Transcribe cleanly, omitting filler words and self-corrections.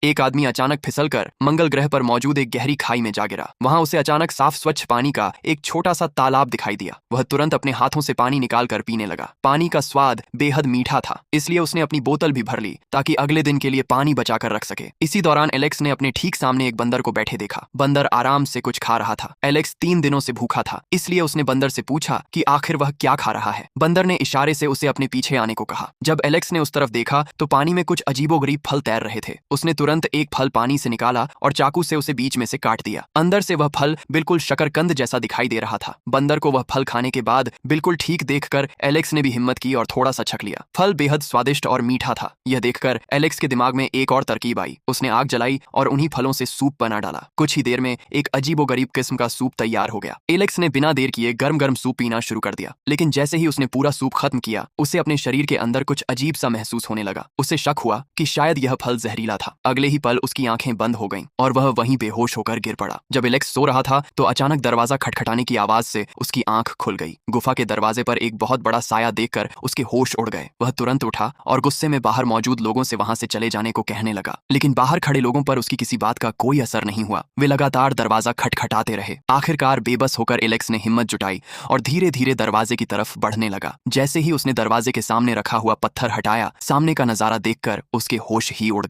एक आदमी अचानक फिसलकर मंगल ग्रह पर मौजूद एक गहरी खाई में जा गिरा। वहां उसे अचानक साफ स्वच्छ पानी का एक छोटा सा तालाब दिखाई दिया। वह तुरंत अपने हाथों से पानी निकालकर पीने लगा। पानी का स्वाद बेहद मीठा था, इसलिए उसने अपनी बोतल भी भर ली ताकि अगले दिन के लिए पानी बचाकर रख सके। इसी दौरान एलेक्स ने अपने ठीक सामने एक बंदर को बैठे देखा। बंदर आराम से कुछ खा रहा था। एलेक्स 3 दिनों से भूखा था, इसलिए उसने बंदर से पूछा कि आखिर वह क्या खा रहा है। बंदर ने इशारे से उसे अपने पीछे आने को कहा। जब एलेक्स ने उस तरफ देखा तो पानी में कुछ अजीबोगरीब फल तैर रहे थे। उसने तुरंत एक फल पानी से निकाला और चाकू से उसे बीच में से काट दिया। अंदर से वह फल बिल्कुल शकरकंद जैसा दिखाई दे रहा था। बंदर को वह फल खाने के बाद बिल्कुल ठीक देखकर एलेक्स ने भी हिम्मत की और थोड़ा सा छक लिया। फल बेहद स्वादिष्ट और मीठा था। यह देखकर एलेक्स के दिमाग में एक और तरकीब आई। उसने आग जलाई और उन्हीं फलों से सूप बना डाला। कुछ ही देर में एक अजीबोगरीब किस्म का सूप तैयार हो गया। एलेक्स ने बिना देर किए गर्म गर्म सूप पीना शुरू कर दिया। लेकिन जैसे ही उसने पूरा सूप खत्म किया, उसे अपने शरीर के अंदर कुछ अजीब सा महसूस होने लगा। उसे शक हुआ कि शायद यह फल जहरीला था। अगले ही पल उसकी आंखें बंद हो गईं और वह वहीं बेहोश होकर गिर पड़ा। जब एलेक्स सो रहा था तो अचानक दरवाजा खटखटाने की आवाज से उसकी आंख खुल गई। गुफा के दरवाजे पर एक बहुत बड़ा साया देखकर उसके होश उड़ गए। वह तुरंत उठा और गुस्से में बाहर मौजूद लोगों से वहां से चले जाने को कहने लगा। लेकिन बाहर खड़े लोगों पर उसकी किसी बात का कोई असर नहीं हुआ। वे लगातार दरवाजा खटखटाते रहे। आखिरकार बेबस होकर एलेक्स ने हिम्मत जुटाई और धीरे धीरे दरवाजे की तरफ बढ़ने लगा। जैसे ही उसने दरवाजे के सामने रखा हुआ पत्थर हटाया, सामने का नजारा देखकर उसके होश ही उड़ गए।